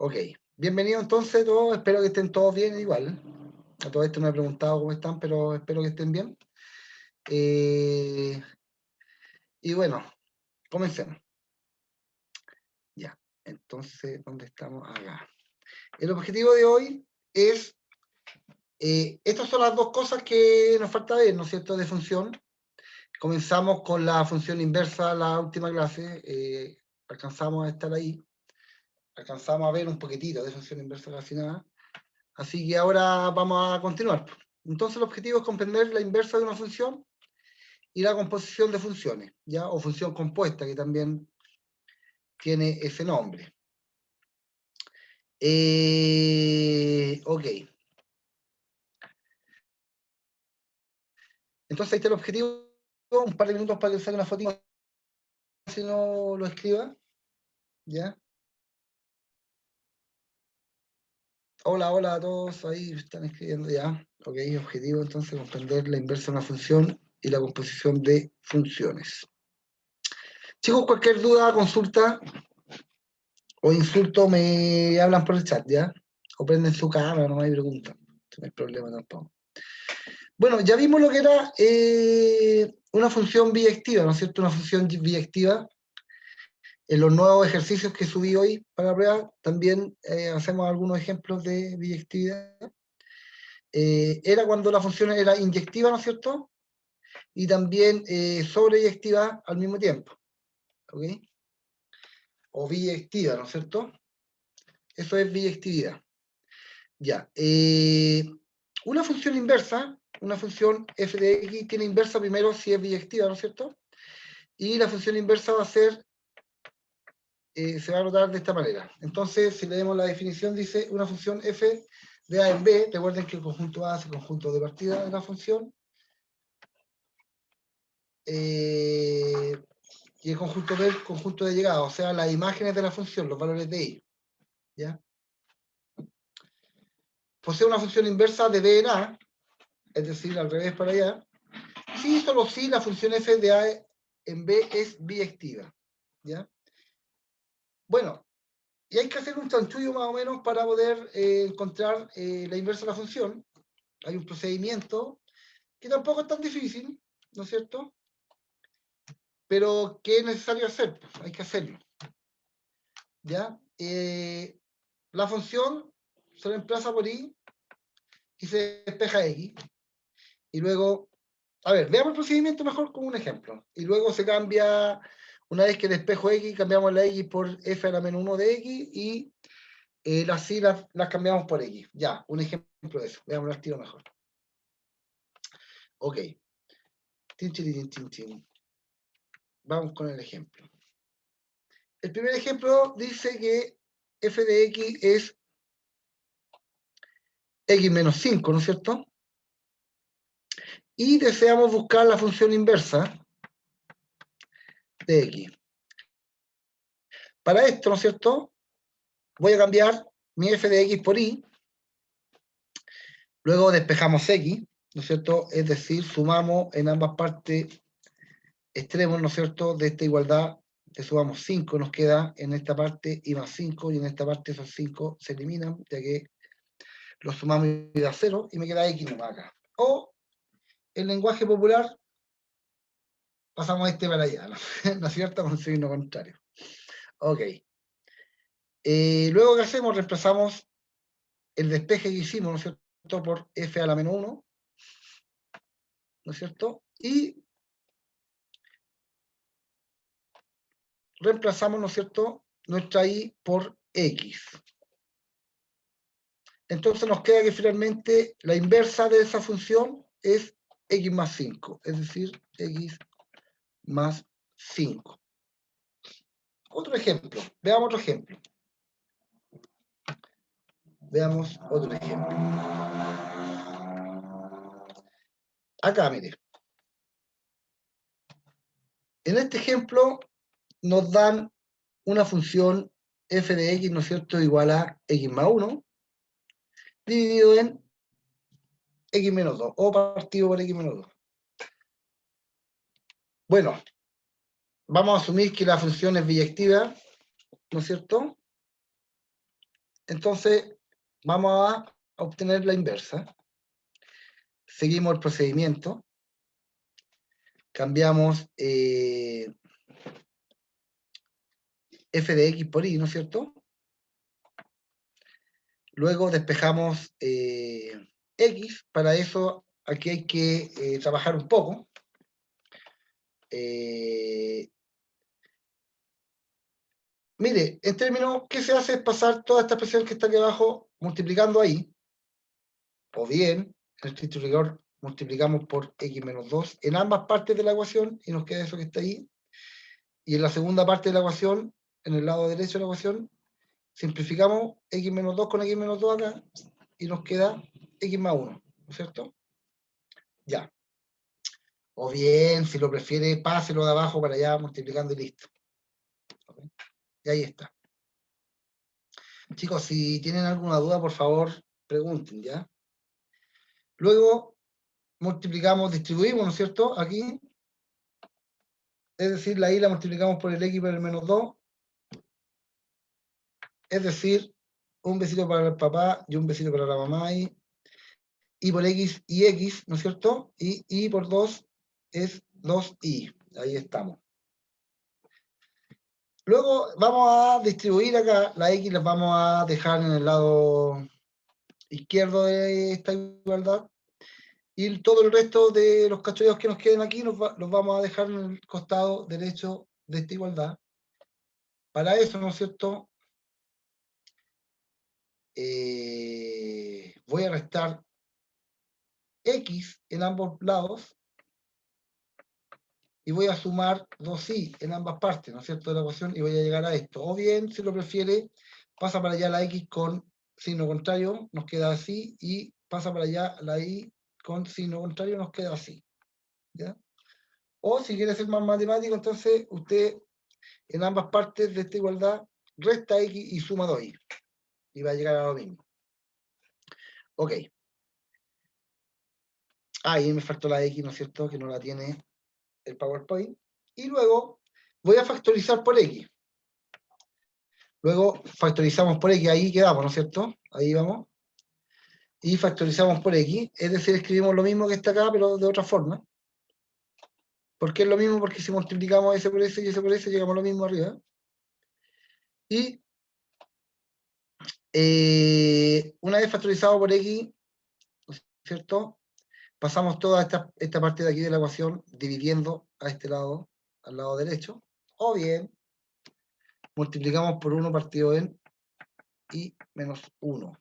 Ok, bienvenido entonces todos, espero que estén todos bien igual. A todo esto no he preguntado cómo están, pero espero que estén bien. Y bueno, comencemos. Ya, entonces, ¿dónde estamos? Acá. El objetivo de hoy es, estas son las dos cosas que nos falta ver, ¿no es cierto?, de función. Comenzamos con la función inversa la última clase, alcanzamos a estar ahí, alcanzamos a ver un poquitito de función inversa casi nada. Así que ahora vamos a continuar. Entonces el objetivo es comprender la inversa de una función y la composición de funciones, ¿ya? O función compuesta, que también tiene ese nombre. Ok. Entonces ahí está el objetivo. Un par de minutos para que salga una fotito, si no lo escriba. ¿Ya? Hola, hola a todos. Ahí están escribiendo ya. Ok, objetivo entonces comprender la inversa de una función y la composición de funciones. Chicos, cualquier duda, consulta o insulto me hablan por el chat, ¿ya? O prenden su cámara, no hay pregunta. No hay problema tampoco. Bueno, ya vimos lo que era una función biyectiva, ¿no es cierto? Una función biyectiva. En los nuevos ejercicios que subí hoy para la prueba, también hacemos algunos ejemplos de biyectividad. Era cuando la función era inyectiva, ¿no es cierto? Y también sobreyectiva al mismo tiempo. ¿Ok? O biyectiva, ¿no es cierto? Eso es biyectividad. Ya. Una función inversa, una función f de x tiene inversa primero si es biyectiva, ¿no es cierto? Y la función inversa va a ser, se va a anotar de esta manera. Entonces, si leemos la definición, dice una función f de a en b, recuerden que el conjunto A es el conjunto de partida de la función, y el conjunto B el conjunto de llegada, o sea, las imágenes de la función, los valores de y. ¿Ya? Posee una función inversa de b en a, es decir, al revés para allá, sí, solo si la función f de a en b es biyectiva. ¿Ya? Bueno, y hay que hacer un chanchullo más o menos para poder encontrar la inversa de la función. Hay un procedimiento que tampoco es tan difícil, ¿no es cierto? Pero que es necesario hacer, pues, hay que hacerlo. ¿Ya? La función se reemplaza por y se despeja x. Y luego, a ver, veamos el procedimiento mejor con un ejemplo. Y luego se cambia, una vez que despejo x, cambiamos la x por f a la menos 1 de x y las y las cambiamos por x. Ya, un ejemplo de eso. Veamos el tiro mejor. Ok. Tin, tin, tin, tin. Vamos con el ejemplo. El primer ejemplo dice que f de x es x menos 5, ¿no es cierto? Y deseamos buscar la función inversa de x. Para esto, ¿no es cierto? Voy a cambiar mi f de x por y. Luego despejamos x, ¿no es cierto? Es decir, sumamos en ambas partes extremos, ¿no es cierto?, de esta igualdad, le sumamos 5, nos queda en esta parte y más 5, y en esta parte esos 5 se eliminan, ya que los sumamos y da 0, y me queda x nomás acá. O, en lenguaje popular, pasamos este para allá, ¿no? ¿No es cierto? Con signo contrario. Ok. Luego, ¿qué hacemos? Reemplazamos el despeje que hicimos, ¿no es cierto?, por f a la menos 1, ¿no es cierto? Y reemplazamos, ¿no es cierto?, nuestra y por x. Entonces nos queda que finalmente la inversa de esa función es x más 5, es decir, x más 5. Otro ejemplo, veamos otro ejemplo. Veamos otro ejemplo. Acá, mire. En este ejemplo nos dan una función f de x, ¿no es cierto?, igual a x más 1, dividido en x menos 2, o partido por x menos 2. Bueno, vamos a asumir que la función es biyectiva, ¿no es cierto? Entonces, vamos a obtener la inversa. Seguimos el procedimiento. Cambiamos f de x por y, ¿no es cierto? Luego despejamos x. Para eso, aquí hay que trabajar un poco. Mire, en términos, ¿qué se hace? Es pasar toda esta expresión que está aquí abajo multiplicando ahí. O bien, en estricto rigor, multiplicamos por x menos 2 en ambas partes de la ecuación y nos queda eso que está ahí. Y en la segunda parte de la ecuación, en el lado derecho de la ecuación, simplificamos x menos 2 con x menos 2 acá y nos queda x más 1, ¿no es cierto? Ya. O bien, si lo prefiere, páselo de abajo para allá multiplicando y listo. ¿Okay? Y ahí está. Chicos, si tienen alguna duda, por favor, pregunten, ¿ya? Luego, multiplicamos, distribuimos, ¿no es cierto? Aquí. Es decir, la y la multiplicamos por el x por el menos 2. Es decir, un besito para el papá y un besito para la mamá ahí. Y por x y x, ¿no es cierto? Y por 2 es 2y. Ahí estamos. Luego vamos a distribuir acá. La x la vamos a dejar en el lado izquierdo de esta igualdad. Y todo el resto de los cachorros que nos queden aquí los vamos a dejar en el costado derecho de esta igualdad. Para eso, ¿no es cierto? Voy a restar x en ambos lados y voy a sumar 2y en ambas partes, ¿no es cierto?, de la ecuación, y voy a llegar a esto. O bien, si lo prefiere, pasa para allá la x con signo contrario, nos queda así, y pasa para allá la y con signo contrario, nos queda así. ¿Ya? O si quiere ser más matemático, entonces usted en ambas partes de esta igualdad resta x y suma 2y. Y va a llegar a lo mismo. Ok. Ahí me faltó la x, ¿no es cierto?, que no la tiene el PowerPoint. Y luego voy a factorizar por x. Luego factorizamos por x, ahí quedamos, ¿no es cierto? Ahí vamos. Y factorizamos por x, es decir, escribimos lo mismo que está acá, pero de otra forma. ¿Por qué es lo mismo? Porque si multiplicamos ese por ese y ese por ese, llegamos a lo mismo arriba. Y una vez factorizado por x, ¿no es cierto?, pasamos toda esta parte de aquí de la ecuación dividiendo a este lado, al lado derecho. O bien, multiplicamos por 1 partido en y menos 1.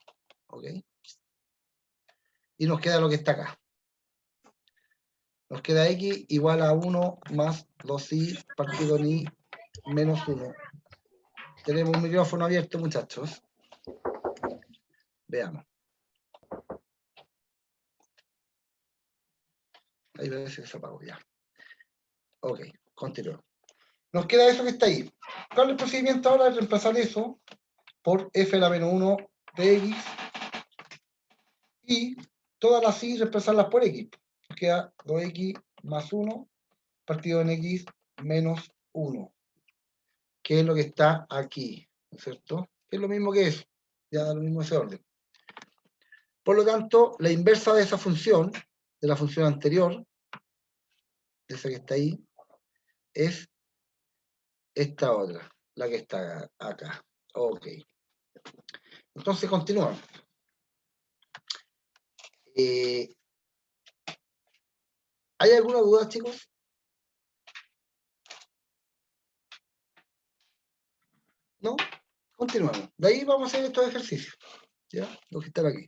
¿Ok? Y nos queda lo que está acá. Nos queda x igual a 1 más 2y partido en y menos 1. Tenemos un micrófono abierto, muchachos. Veamos. Ahí parece que se apagó ya. Ok, continúo. Nos queda eso que está ahí. ¿Cuál es el procedimiento ahora de reemplazar eso por f a la menos 1 de x? Y todas las y reemplazarlas por x. Nos queda 2x más 1 partido en x menos 1. Que es lo que está aquí, ¿no es cierto? Es lo mismo que eso. Ya da lo mismo ese orden. Por lo tanto, la inversa de esa función, de la función anterior, de esa que está ahí, es esta otra, la que está acá. Ok. Entonces, continuamos. ¿Hay alguna duda, chicos? ¿No? Continuamos. De ahí vamos a hacer estos ejercicios. ¿Ya? Los que están aquí.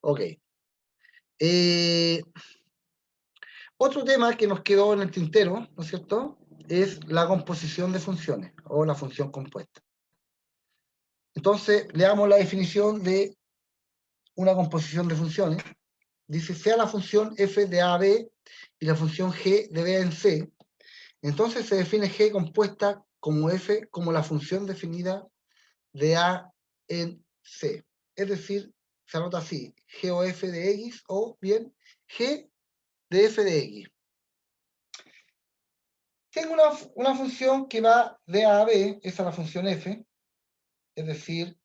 Ok. Otro tema que nos quedó en el tintero, ¿no es cierto?, es la composición de funciones, o la función compuesta. Entonces, leamos la definición de una composición de funciones. Dice, sea la función f de a a b y la función g de b en c, entonces se define g compuesta como f como la función definida de a en c. Es decir, se anota así, g o f de x, o bien g de f de x. Tengo una función que va de a a b, esa es la función f, es decir,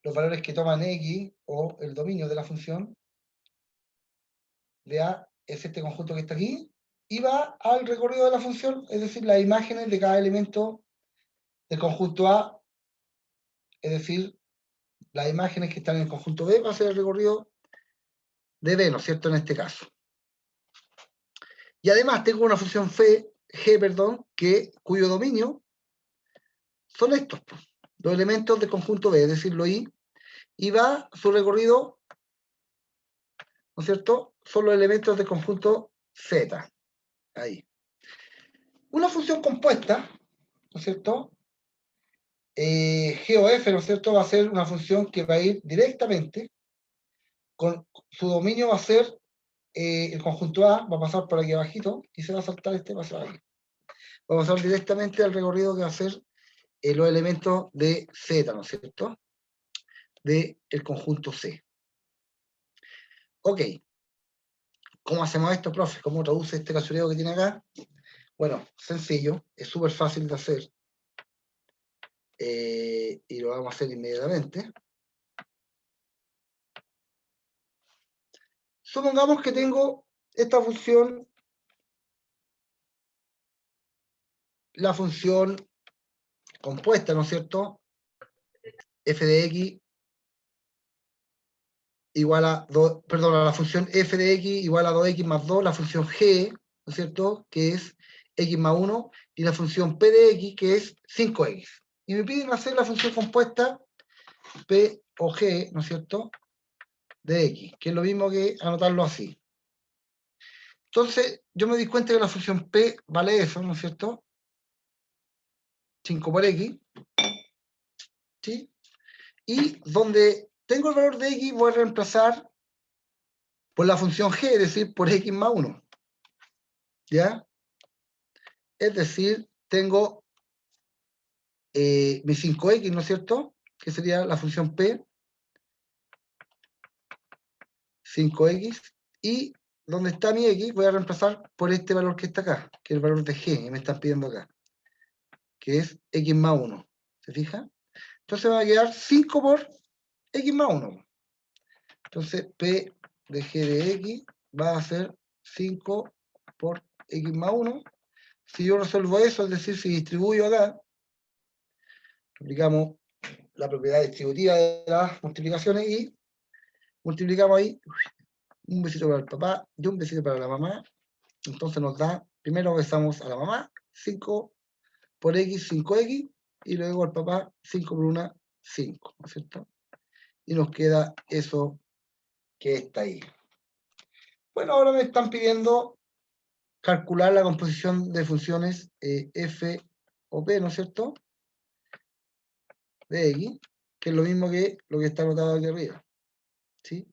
los valores que toman X o el dominio de la función de A es este conjunto que está aquí, y va al recorrido de la función, es decir, las imágenes de cada elemento del conjunto A, es decir, las imágenes que están en el conjunto B, va a ser el recorrido de B, ¿no es cierto?, en este caso. Y además tengo una función G, cuyo dominio son estos, pues, los elementos del conjunto B, es decir, lo I, y va su recorrido, ¿no es cierto?, son los elementos del conjunto Z. Ahí. Una función compuesta, ¿no es cierto?, G o F, ¿no es cierto?, va a ser una función que va a ir directamente, con su dominio va a ser el conjunto A, va a pasar por aquí abajito, y se va a saltar este paso aquí. Va a pasar directamente al recorrido que va a ser los elementos de Z, ¿no es cierto?, del conjunto C. Ok. ¿Cómo hacemos esto, profe? ¿Cómo traduce este casureo que tiene acá? Bueno, sencillo, es súper fácil de hacer. Y lo vamos a hacer inmediatamente. Supongamos que tengo esta función, la función compuesta, ¿no es cierto?, f de x igual a 2, perdón, a la función f de x igual a 2x más 2, la función g, ¿no es cierto?, que es x más 1, y la función p de x, que es 5x. Y me piden hacer la función compuesta p o g, ¿no es cierto?, de x, que es lo mismo que anotarlo así. Entonces, yo me di cuenta que la función p vale eso, ¿no es cierto?, 5 por x, ¿sí? Y donde tengo el valor de x, voy a reemplazar por la función g, es decir, por x más 1. ¿Ya? Es decir, tengo mi 5x, ¿no es cierto?, que sería la función p, 5x, y donde está mi x, voy a reemplazar por este valor que está acá, que es el valor de g, que me están pidiendo acá, que es x más 1. ¿Se fija? Entonces va a quedar 5 por x más 1. Entonces, P de G de X va a ser 5 por X más 1. Si yo resuelvo eso, es decir, si distribuyo acá, aplicamos la propiedad distributiva de las multiplicaciones y multiplicamos ahí un besito para el papá y un besito para la mamá. Entonces nos da, primero besamos a la mamá, 5 por X, 5X, y luego al papá, 5 por 1, 5, ¿no es cierto? Y nos queda eso que está ahí. Bueno, ahora me están pidiendo calcular la composición de funciones f o p, ¿no es cierto?, de x, que es lo mismo que lo que está anotado aquí arriba, ¿sí?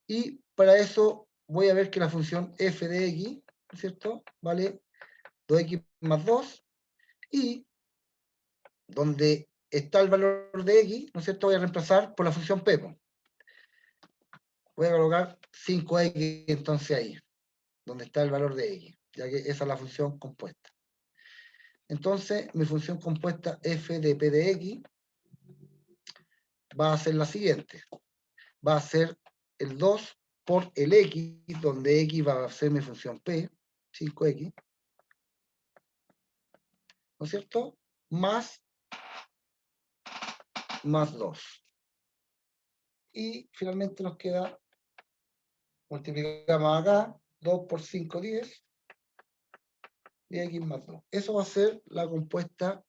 Y para eso voy a ver que la función f de x, ¿no es cierto?, vale 2x más 2, y donde está el valor de x, ¿no es cierto?, voy a reemplazar por la función p. Voy a colocar 5x entonces ahí, donde está el valor de x, ya que esa es la función compuesta. Entonces, mi función compuesta f de p de x va a ser la siguiente. Va a ser el 2 por el x, donde x va a ser mi función p, 5x, ¿no es cierto?, más 2. Y finalmente nos queda, multiplicamos acá, 2 por 5, 10, y x más 2. Eso va a ser la compuesta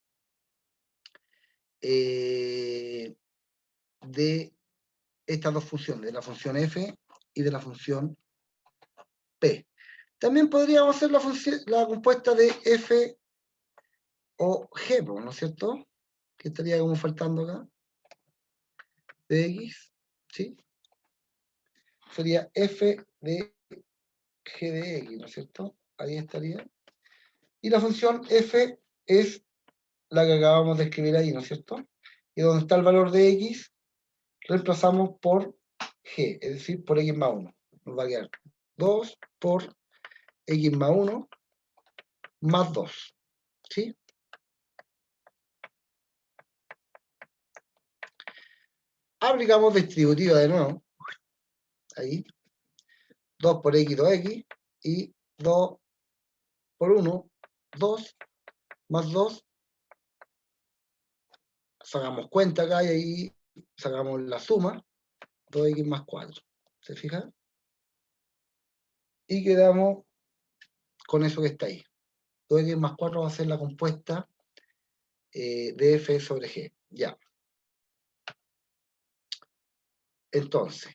de estas dos funciones, de la función f y de la función p. También podríamos hacer la compuesta de f o g, ¿no es cierto?, que estaría como faltando acá, de x, ¿sí? Sería f de g de x, ¿no es cierto? Ahí estaría. Y la función f es la que acabamos de escribir ahí, ¿no es cierto? Y donde está el valor de x, reemplazamos por g, es decir, por x más 1. Nos va a quedar 2 por x más 1 más 2, ¿sí? Aplicamos distributiva de nuevo. Ahí. 2 por x, 2x. Y 2 por 1, 2. Más 2. Sacamos cuenta acá y ahí sacamos la suma. 2x más 4. ¿Se fijan? Y quedamos con eso que está ahí. 2x más 4 va a ser la compuesta de f sobre g. Ya. Entonces,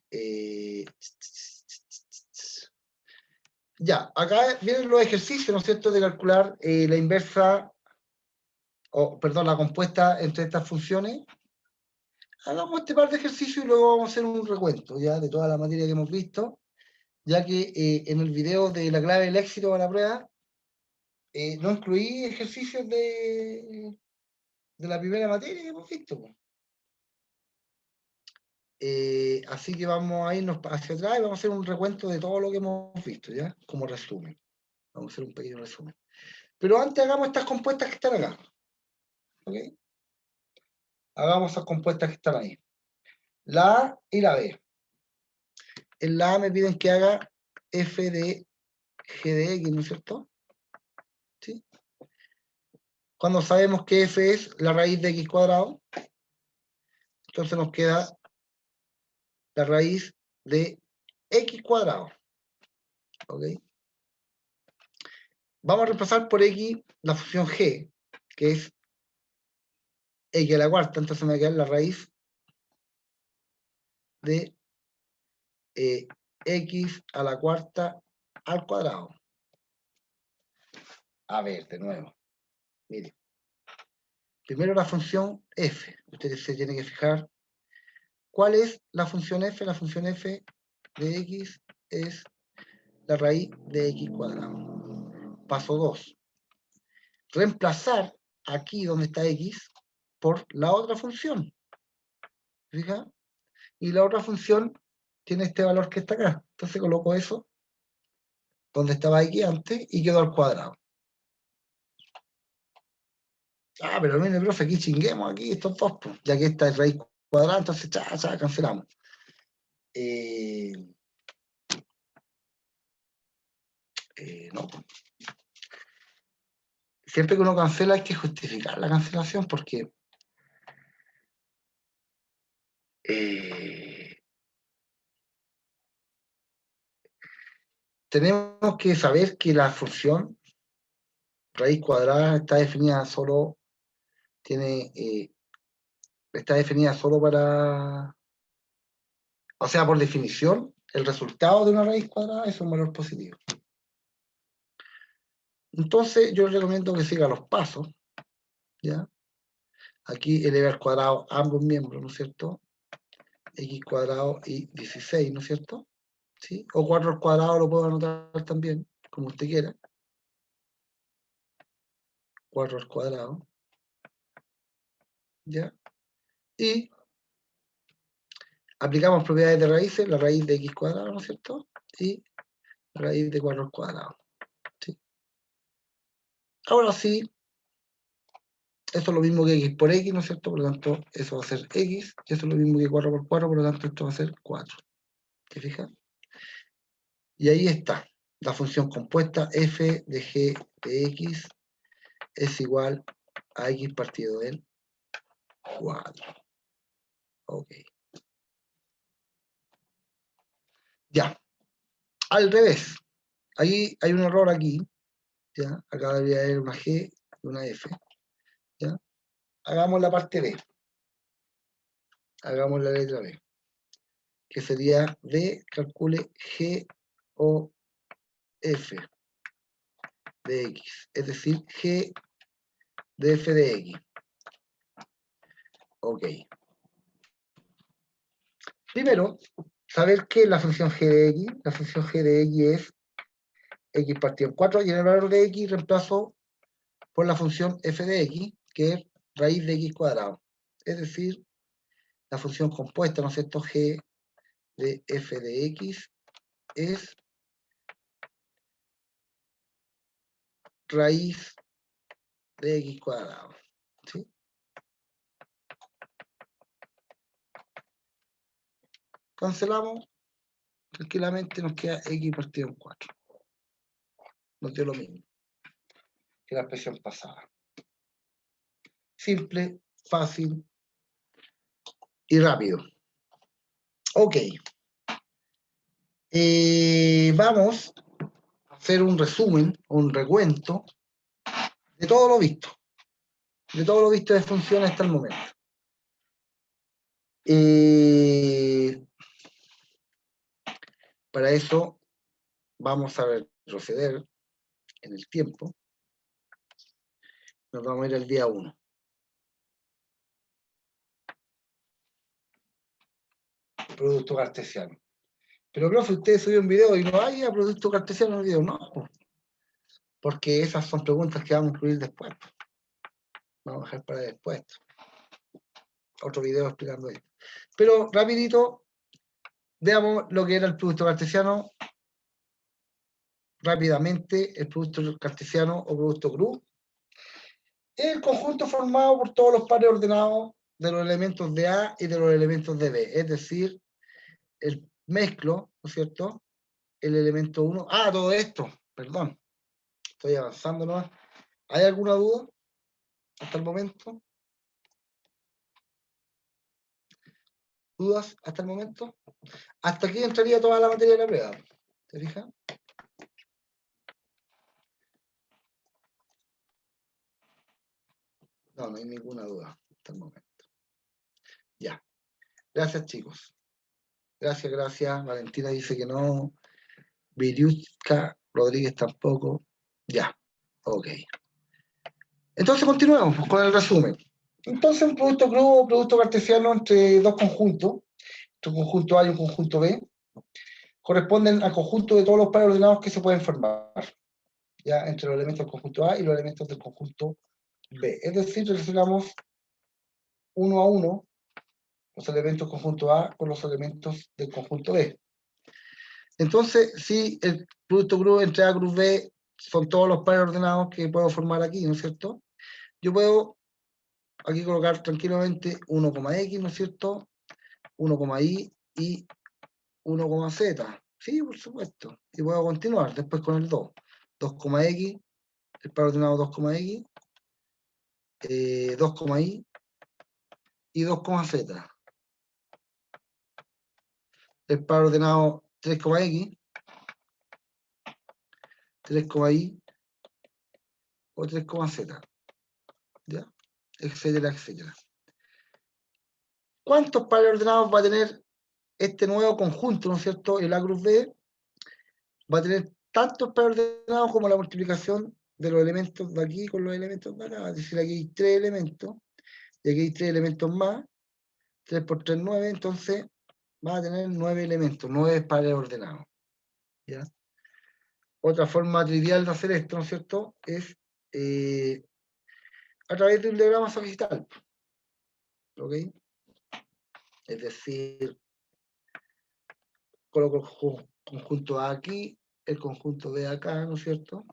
ya, acá vienen los ejercicios, ¿no es cierto?, de calcular la inversa, perdón, la compuesta entre estas funciones. Hagamos este par de ejercicios y luego vamos a hacer un recuento, ya, de toda la materia que hemos visto, ya que en el video de la clave del éxito a la prueba, no incluí ejercicios de la primera materia que hemos visto, pues. Así que vamos a irnos hacia atrás y vamos a hacer un recuento de todo lo que hemos visto, ¿ya? Como resumen. Vamos a hacer un pequeño resumen. Pero antes hagamos estas compuestas que están acá. ¿Ok? Hagamos esas compuestas que están ahí. La A y la B. En la A me piden que haga f de g de x, ¿no es cierto? ¿Sí? Cuando sabemos que f es la raíz de x cuadrado, entonces nos queda la raíz de x cuadrado. ¿Ok? Vamos a reemplazar por x la función g, que es x a la cuarta, entonces me va a quedar la raíz de x a la cuarta al cuadrado. A ver, de nuevo. Mire. Primero la función f. Ustedes se tienen que fijar cuál es la función f. La función f de x es la raíz de x cuadrado. Paso 2. Reemplazar aquí donde está x por la otra función. ¿Fija? Y la otra función tiene este valor que está acá. Entonces coloco eso donde estaba x antes y quedó al cuadrado. Ah, pero mire, profe, aquí chinguemos aquí estos dos, pues, ya que esta es raíz cuadrada, entonces ya cancelamos. No. Siempre que uno cancela hay que justificar la cancelación porque tenemos que saber que la función raíz cuadrada está definida solo, está definida solo para, o sea, por definición, el resultado de una raíz cuadrada es un valor positivo. Entonces, yo les recomiendo que siga los pasos, ¿ya? Aquí elevar al cuadrado ambos miembros, ¿no es cierto? X cuadrado y 16, ¿no es cierto? ¿Sí? O 4 al cuadrado lo puedo anotar también, como usted quiera. 4 al cuadrado. ¿Ya? Y aplicamos propiedades de raíces, la raíz de x cuadrado, ¿no es cierto? Y la raíz de 4 al cuadrado. ¿Sí? Ahora sí, esto es lo mismo que x por x, ¿no es cierto? Por lo tanto, eso va a ser x, y eso es lo mismo que 4 por 4, por lo tanto, esto va a ser 4. ¿Te fijas? Y ahí está, la función compuesta f de g de x es igual a x partido del 4. Ok. Ya. Al revés. Ahí hay un error aquí. ¿Ya? Acá debería haber una G y una F. ¿Ya? Hagamos la parte B. Hagamos la letra B. Que sería D, calcule G o F de X. Es decir, G de F de X. Ok. Primero, saber que la función G de X, la función G de X es X partido en 4 y en el valor de X reemplazo por la función F de X, que es raíz de X cuadrado. Es decir, la función compuesta, ¿no es cierto? G de f de x es raíz de x cuadrado. ¿Sí? cancelamos, tranquilamente nos queda x partido en 4. Nos dio lo mismo que la expresión pasada. Simple, fácil y rápido. Ok. Vamos a hacer un resumen, un recuento de todo lo visto. De todo lo visto de funciones hasta el momento. Para eso vamos a retroceder en el tiempo. Nos vamos a ir al día 1. Producto cartesiano. Pero, profe, usted subió un video y no hay producto cartesiano en el video. No, porque esas son preguntas que vamos a incluir después. Vamos a dejar para después. Otro video explicando esto. Pero, rapidito, veamos lo que era el producto cartesiano. Rápidamente, el producto cartesiano o producto cruz. Es el conjunto formado por todos los pares ordenados de los elementos de A y de los elementos de B. Es decir, el mezclo, ¿no es cierto? El elemento 1. Ah, todo esto, perdón. Estoy avanzando nomás. ¿Hay alguna duda hasta el momento? ¿Dudas hasta el momento? Hasta aquí entraría toda la materia de la prueba. ¿Te fijas? No, no hay ninguna duda hasta el momento. Ya. Gracias, chicos. Gracias. Valentina dice que no. Viriuska Rodríguez tampoco. Ya. Ok. Entonces continuamos con el resumen. Entonces un producto cruz o producto cartesiano entre dos conjuntos, un conjunto A y un conjunto B, corresponden al conjunto de todos los pares ordenados que se pueden formar, ya entre los elementos del conjunto A y los elementos del conjunto B. Es decir, relacionamos uno a uno los elementos del conjunto A con los elementos del conjunto B. Entonces, si el producto cruz entre A cruz B son todos los pares ordenados que puedo formar aquí, ¿no es cierto? Yo puedo aquí colocar tranquilamente 1,x, ¿no es cierto? 1,y y 1,z. Sí, por supuesto. Y puedo continuar después con el 2. 2,x, el par ordenado 2,x, 2,y y 2,z. El par ordenado 3,x, 3,y o 3,z. ¿Ya? Etcétera, etcétera. ¿Cuántos pares ordenados va a tener este nuevo conjunto, ¿no es cierto? El A cruz B va a tener tantos pares ordenados como la multiplicación de los elementos de aquí con los elementos de acá. Es decir, aquí hay 3 elementos, y aquí hay 3 elementos más. 3 por 3, 9, entonces va a tener 9 elementos, 9 pares ordenados. ¿Ya? Otra forma trivial de hacer esto, ¿no es cierto? Es a través de un diagrama sagital. ¿Ok? Es decir, coloco el conjunto A aquí, el conjunto B acá, ¿no es cierto?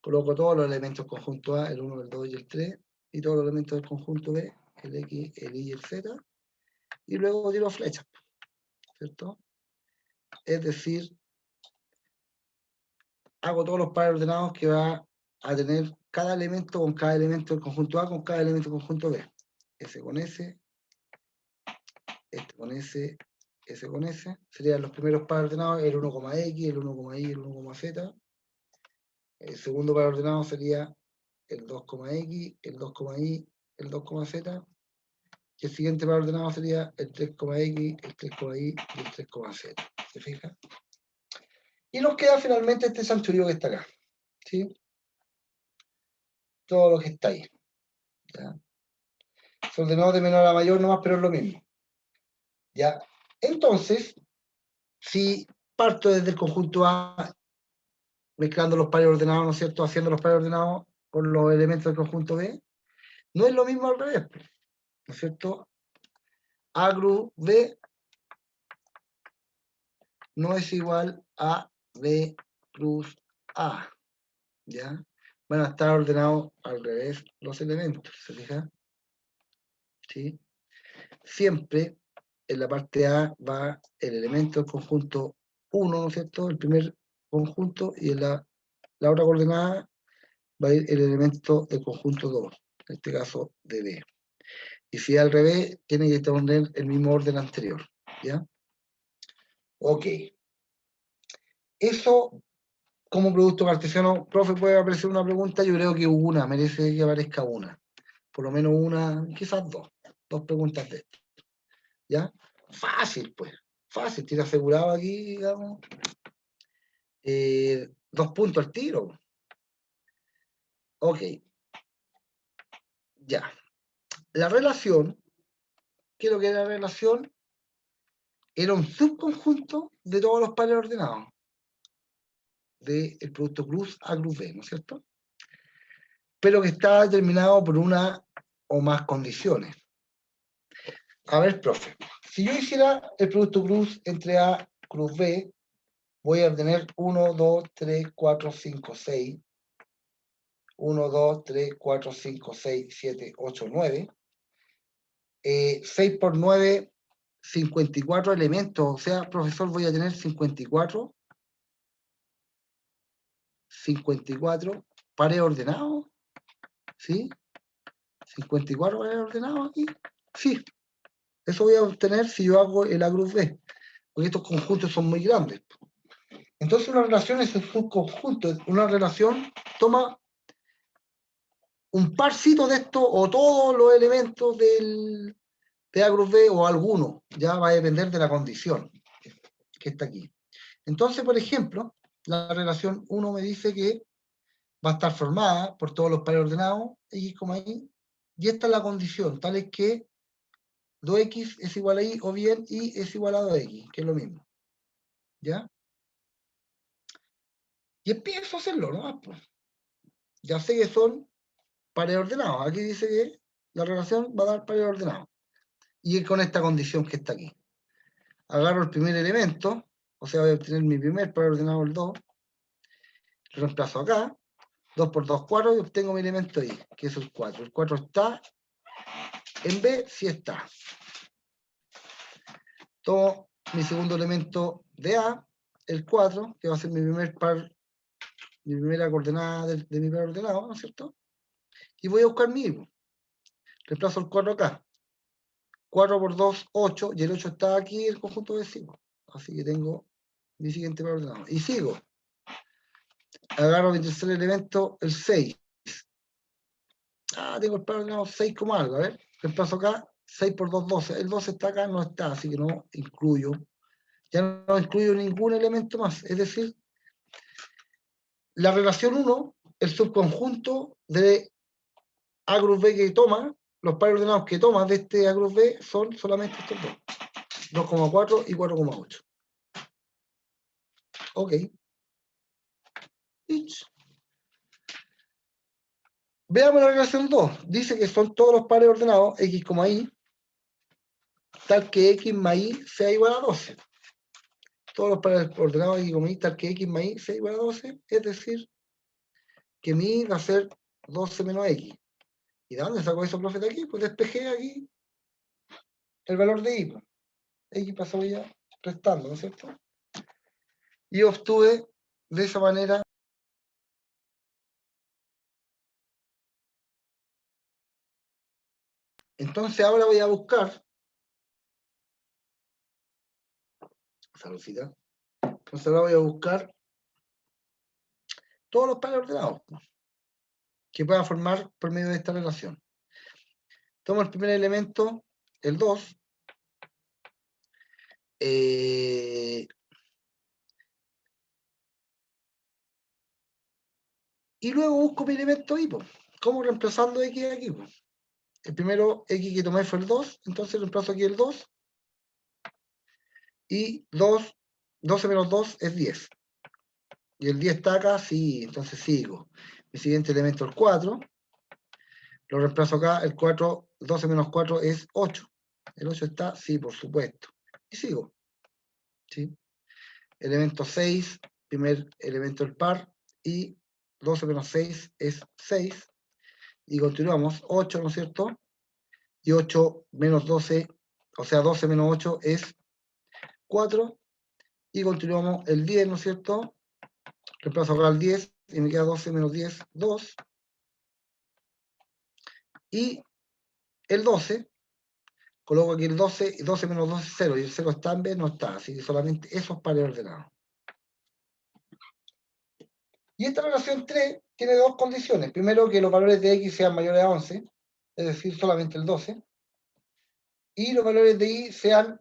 Coloco todos los elementos del conjunto A, el 1, el 2 y el 3, y todos los elementos del conjunto B, el X, el Y y el Z, y luego tiro flechas, ¿cierto? Es decir, hago todos los pares ordenados que va a tener cada elemento con cada elemento del conjunto A con cada elemento del conjunto B. S con S, este con S, S con S. Serían los primeros pares ordenados, el 1,x, el 1,y, el 1,z. El segundo par ordenado sería el 2,x, el 2,y, el 2,z. Y el siguiente par ordenado sería el 3,x, el 3,y y el 3,z. ¿Se fija? Y nos queda finalmente este chanchullo que está acá. ¿Sí? Todo lo que está ahí. ¿Ya? Se ordenó de menor a mayor nomás, pero es lo mismo. ¿Ya? Entonces, si parto desde el conjunto A, mezclando los pares ordenados, ¿no es cierto? Haciendo los pares ordenados con los elementos del conjunto B, no es lo mismo al revés, ¿no es cierto? A cruz B no es igual a B cruz A, ¿ya? Van a estar ordenados al revés los elementos, ¿se fija? ¿Sí? Siempre en la parte A va el elemento del conjunto 1, ¿no es cierto? El primer conjunto, y en la otra coordenada va a ir el elemento del conjunto 2, en este caso de B. Y si es al revés, tiene que tener el mismo orden anterior, ¿ya? Ok. Eso como producto cartesiano, profe, puede aparecer una pregunta, yo creo que una, merece que aparezca una. Por lo menos una, quizás dos preguntas de esto. ¿Ya? Fácil, pues. Fácil, tiene asegurado aquí, digamos. 2 puntos al tiro. Ok. Ya. La relación, ¿qué es lo que era la relación? Era un subconjunto de todos los pares ordenados del producto cruz A cruz B, ¿no es cierto? Pero que estaba determinado por una o más condiciones. A ver, profe, si yo hiciera el producto cruz entre A cruz B, voy a obtener 1, 2, 3, 4, 5, 6. 1, 2, 3, 4, 5, 6, 7, 8, 9. 6 por 9, 54 elementos. O sea, profesor, voy a tener 54 pares ordenados. ¿Sí? 54 pares ordenados aquí. Sí. Eso voy a obtener si yo hago el A cruz B. Porque estos conjuntos son muy grandes. Entonces una relación es un subconjunto. Una relación toma un parcito de esto o todos los elementos de A cruz B o alguno. Ya va a depender de la condición que está aquí. Entonces, por ejemplo, la relación 1 me dice que va a estar formada por todos los pares ordenados, x, y, y esta es la condición, tal es que 2x es igual a y, o bien y es igual a 2x, que es lo mismo. ¿Ya? Y empiezo a hacerlo, ¿no? Pues, ya sé que son pares ordenados. Aquí dice que la relación va a dar pares ordenados. Y con esta condición que está aquí. Agarro el primer elemento, o sea, voy a obtener mi primer par ordenado, el 2, lo reemplazo acá, 2 por 2, 4, y obtengo mi elemento I, que es el 4. El 4 está en B, sí está. Tomo mi segundo elemento de A, el 4, que va a ser mi primer par, mi primera coordenada de mi par ordenado, ¿no es cierto? Y voy a buscar mi I. Reemplazo el 4 acá. 4 por 2, 8, y el 8 está aquí, el conjunto de 5. Así que tengo mi siguiente par ordenado. Y sigo. Agarro mi tercer elemento, el 6. Tengo el par ordenado 6 como algo, a ver. Reemplazo acá, 6 por 2, 12. El 12 está acá, no está, así que no incluyo. Ya no incluyo ningún elemento más. Es decir, la relación 1, el subconjunto de A cruz B que toma, los pares ordenados que toma de este A cruz B son solamente estos dos. 2,4 y 4,8. Ok. Veamos la relación 2. Dice que son todos los pares ordenados, x, y, tal que x más y sea igual a 12. Todos los pares ordenados x, y, tal que x más y sea igual a 12. Es decir, que mi va a ser 12 menos x. ¿Y de dónde sacó eso, profe, de aquí? Pues despejé aquí el valor de y. X pasó ya restando, ¿no es cierto? Y obtuve de esa manera. Entonces ahora voy a buscar. Saludcita. Entonces ahora voy a buscar todos los pares ordenados que pueda formar por medio de esta relación. Tomo el primer elemento, el 2. Y luego busco mi elemento y, ¿cómo reemplazando x aquí? El primero x que tomé fue el 2, entonces reemplazo aquí el 2. Y 12 menos 2 es 10. Y el 10 está acá, sí, entonces sigo. Mi siguiente elemento el 4. Lo reemplazo acá, el 4, 12 menos 4 es 8. El 8 está, sí, por supuesto. Y sigo. ¿Sí? Elemento 6, primer elemento del par, y 12 menos 6 es 6. Y continuamos, 8, ¿no es cierto? Y 8 menos 12 O sea, 12 menos 8 es 4. Y continuamos el 10, ¿no es cierto? Reemplazo acá el 10 y me queda 12 menos 10, 2. Y el 12, coloco aquí el 12, y 12 menos 2 es 0, y el 0 está en B, no está, así que solamente esos pares ordenados. Y esta relación 3 tiene dos condiciones. Primero, que los valores de X sean mayores a 11, es decir, solamente el 12. Y los valores de Y sean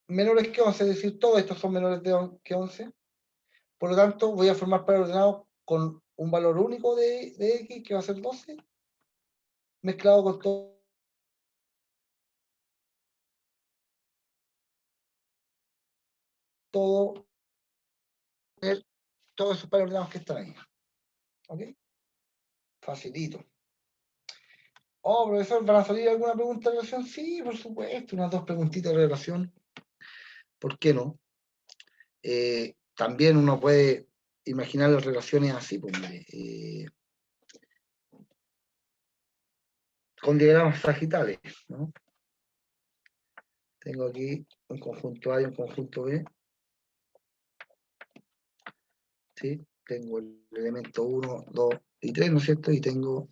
menores que 11, es decir, todos estos son menores que 11. Por lo tanto, voy a formar pares ordenados con un valor único de X, que va a ser 12, mezclado con todos esos pares ordenados que están ahí. ¿Ok? Facilito. Oh, profesor, ¿van a salir alguna pregunta de relación? Sí, por supuesto, unas 2 preguntitas de relación. ¿Por qué no? También uno puede imaginar las relaciones así, pues, con diagramas sagitales, ¿no? Tengo aquí un conjunto A y un conjunto B. ¿Sí? Tengo el elemento 1, 2 y 3, ¿no es cierto? Y tengo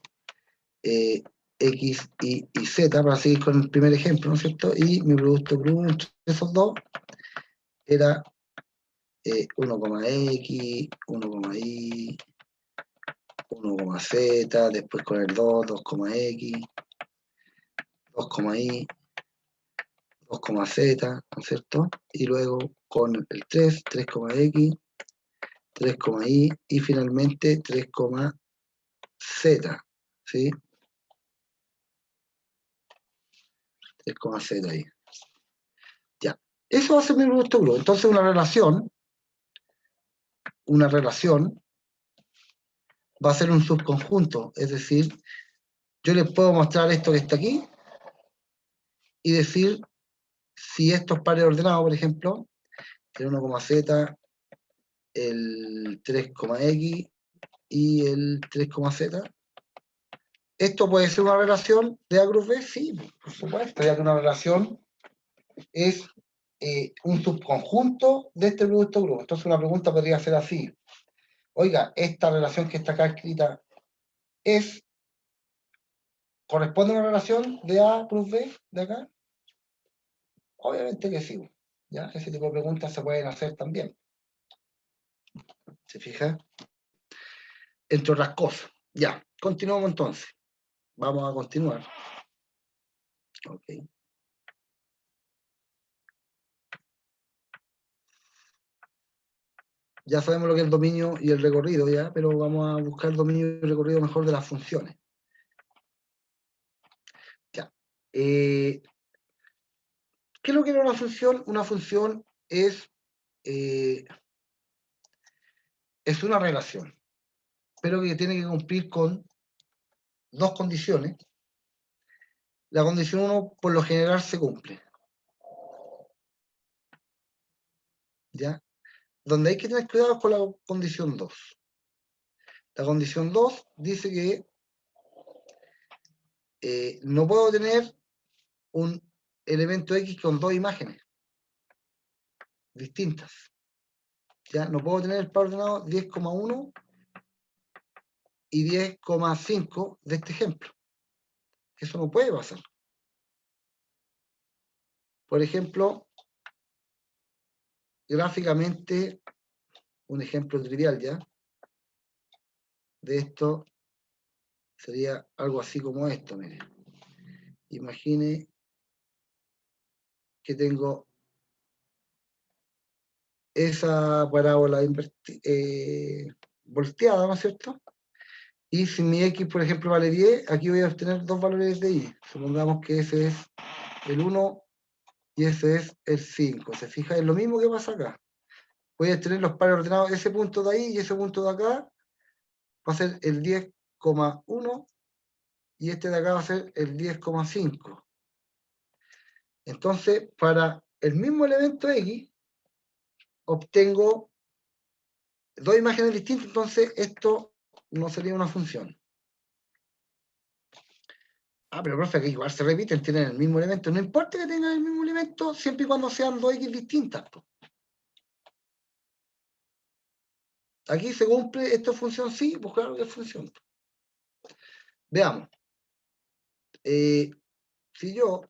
X, Y y Z, para seguir con el primer ejemplo, ¿no es cierto? Y mi producto bruto entre esos dos era 1,X, 1,Y, 1,Z, después con el 2, 2,X, 2,Y, 2,Z, ¿no es cierto? Y luego con el 3, 3,X, 3,Y y finalmente 3,Z, ¿sí? 3,Z ahí. Ya. Eso va a ser mi producto bruto. Entonces una relación va a ser un subconjunto, es decir, yo les puedo mostrar esto que está aquí y decir si estos pares ordenados, por ejemplo, el 1,z, el 3,x y el 3,z, esto puede ser una relación de A cruz B, sí, por supuesto, ya que una relación es un subconjunto de este producto grupo. Entonces una pregunta podría ser así: oiga, esta relación que está acá escrita ¿corresponde a una relación de A cruz B de acá? Obviamente que sí. ¿Ya? Ese tipo de preguntas se pueden hacer también. ¿Se fija? Entre otras cosas. Ya, continuamos entonces. Vamos a continuar. Ok. Ya sabemos lo que es el dominio y el recorrido, ¿ya? Pero vamos a buscar el dominio y el recorrido mejor de las funciones. Ya. ¿Qué es lo que era una función? Una función es una relación, pero que tiene que cumplir con dos condiciones. La condición 1 por lo general se cumple. ¿Ya? Donde hay que tener cuidado es con la condición 2. La condición 2 dice que no puedo tener un elemento X con dos imágenes distintas. ¿Ya? No puedo tener el par ordenado 10,1 y 10,5 de este ejemplo. Eso no puede pasar. Por ejemplo, gráficamente, un ejemplo trivial ya de esto sería algo así como esto. Mire. Imagine que tengo esa parábola volteada, ¿no es cierto? Y si mi X, por ejemplo, vale 10, aquí voy a obtener dos valores de Y. Supongamos que ese es el 1 y ese es el 5. ¿Se fija? Es lo mismo que pasa acá. Voy a tener los pares ordenados, ese punto de ahí y ese punto de acá va a ser el 10,1 y este de acá va a ser el 10,5. Entonces, para el mismo elemento X, obtengo dos imágenes distintas, entonces esto no sería una función. pero profe, que igual se repiten, tienen el mismo elemento. No importa que tengan el mismo elemento, siempre y cuando sean dos X distintas. Po. Aquí se cumple, ¿esto es función sí? Pues claro que es función. Veamos. Si yo,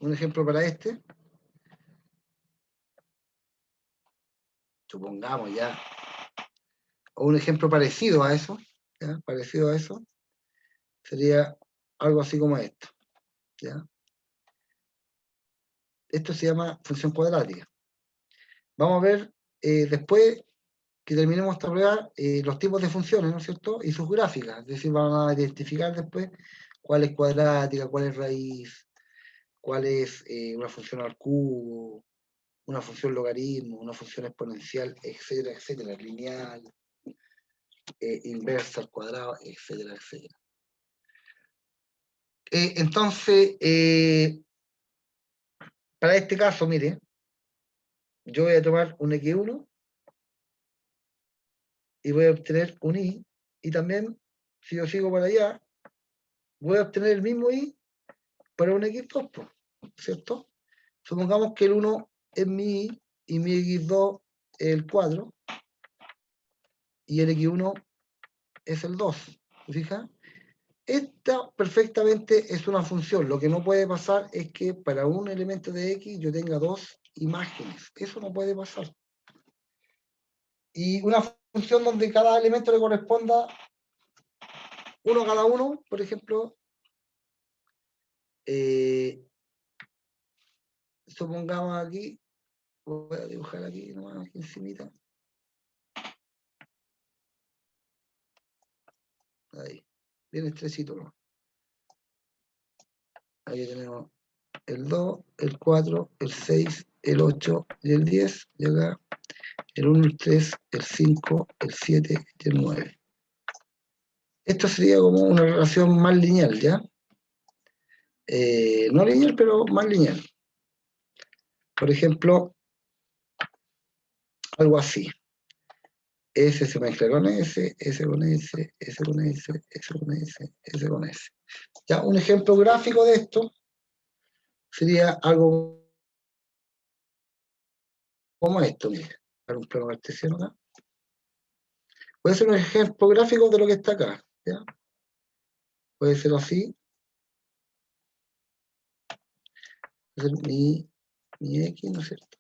un ejemplo para este, supongamos ya, o un ejemplo parecido a eso, ¿ya? Parecido a eso, sería algo así como esto. ¿Ya? Esto se llama función cuadrática. Vamos a ver después que terminemos esta prueba los tipos de funciones, ¿no es cierto? Y sus gráficas, es decir, vamos a identificar después cuál es cuadrática, cuál es raíz, cuál es una función al cubo, una función logaritmo, una función exponencial, etcétera, etcétera, lineal, inversa al cuadrado, etcétera, etcétera. Entonces, para este caso, mire, yo voy a tomar un X1 y voy a obtener un Y, y también, si yo sigo para allá, voy a obtener el mismo Y para un X2, ¿cierto? Supongamos que el 1 es mi Y y mi X2 es el 4 y el X1 es el 2. ¿Te fijas? Esta perfectamente es una función. Lo que no puede pasar es que para un elemento de X yo tenga dos imágenes. Eso no puede pasar. Y una función donde cada elemento le corresponda uno a cada uno, por ejemplo, supongamos aquí, voy a dibujar aquí nomás, aquí encimita. Ahí, bien estrechito, ¿no? Aquí tenemos el 2, el 4, el 6, el 8 y el 10, y acá el 1, el 3, el 5, el 7 y el 9. Esto sería como una relación más lineal, ¿ya? No lineal, pero más lineal. Por ejemplo, algo así. S se mezcla con S, S con S, S con S, S con S, S con S. Ya, un ejemplo gráfico de esto sería algo como esto, mire. Para un plano cartesiano acá. Puede ser un ejemplo gráfico de lo que está acá, ¿ya? Puede ser así. Puede ser mi X, ¿no es cierto?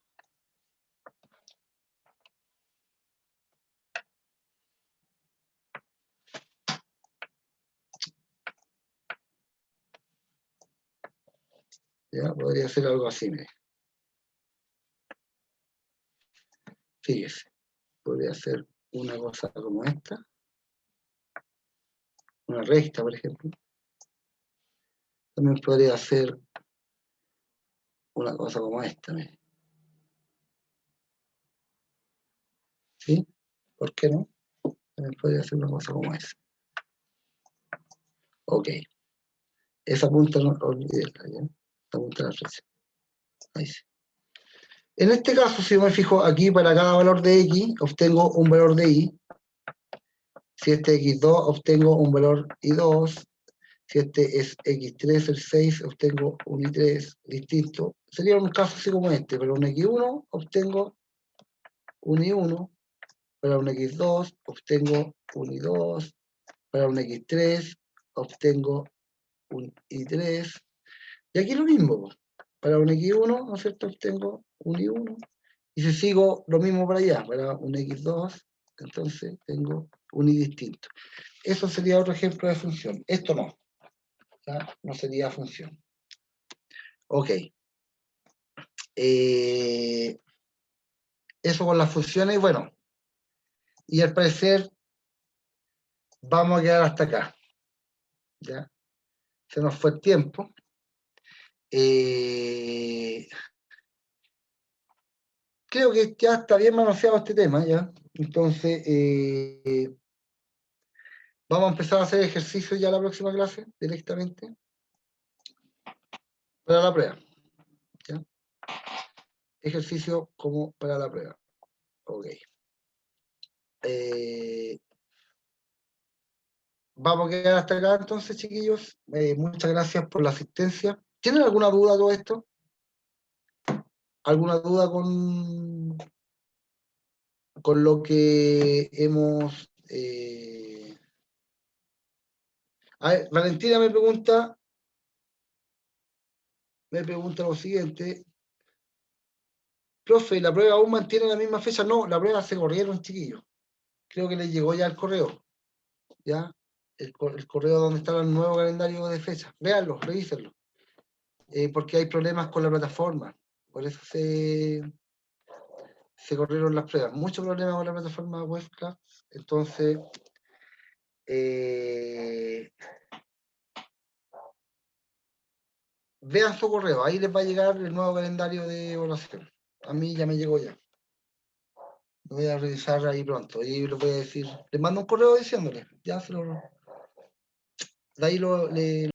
¿Ya? Podría ser algo así, mire. Fíjese. Podría ser una cosa como esta. Una recta, por ejemplo. También podría ser una cosa como esta, mire. ¿Sí? ¿Por qué no? También podría ser una cosa como esa. Ok. Esa punta no olvídela, ¿ya? Esa punta de la flecha. Ahí sí. En este caso, si yo me fijo aquí, para cada valor de X, obtengo un valor de Y. Si este es X2, obtengo un valor Y2. Si este es X3, el 6, obtengo un Y3 distinto. Sería un caso así como este. Para un X1, obtengo un Y1. Para un X2, obtengo un Y2. Para un X3, obtengo un Y3. Y aquí lo mismo. Para un X1, ¿no es cierto? Obtengo un Y1. Y si sigo lo mismo para allá, para un X2, entonces tengo un Y distinto. Eso sería otro ejemplo de función. Esto no. ¿Ya? No sería función. Ok. Eso con las funciones, bueno. Y al parecer vamos a quedar hasta acá. ¿Ya? Se nos fue el tiempo. Creo que ya está bien manoseado este tema, ¿ya? Entonces, vamos a empezar a hacer ejercicios ya la próxima clase, directamente, para la prueba. ¿Ya? Ejercicio como para la prueba. Ok. vamos a quedar hasta acá entonces, chiquillos. Muchas gracias por la asistencia. ¿Tienen alguna duda de todo esto? ¿Alguna duda con lo que hemos... A ver, Valentina me pregunta lo siguiente. Profe, ¿la prueba aún mantiene la misma fecha? No, la prueba se corrieron, chiquillos. Creo que les llegó ya el correo. ¿Ya? El correo donde está el nuevo calendario de fecha. Véanlo, revísenlo. Porque hay problemas con la plataforma. Por eso se corrieron las pruebas. Muchos problemas con la plataforma Webcast. Entonces, vean su correo. Ahí les va a llegar el nuevo calendario de evaluación. A mí ya me llegó ya. Lo voy a revisar ahí pronto. Y lo voy a decir. Les mando un correo diciéndole. Ya se lo... De ahí le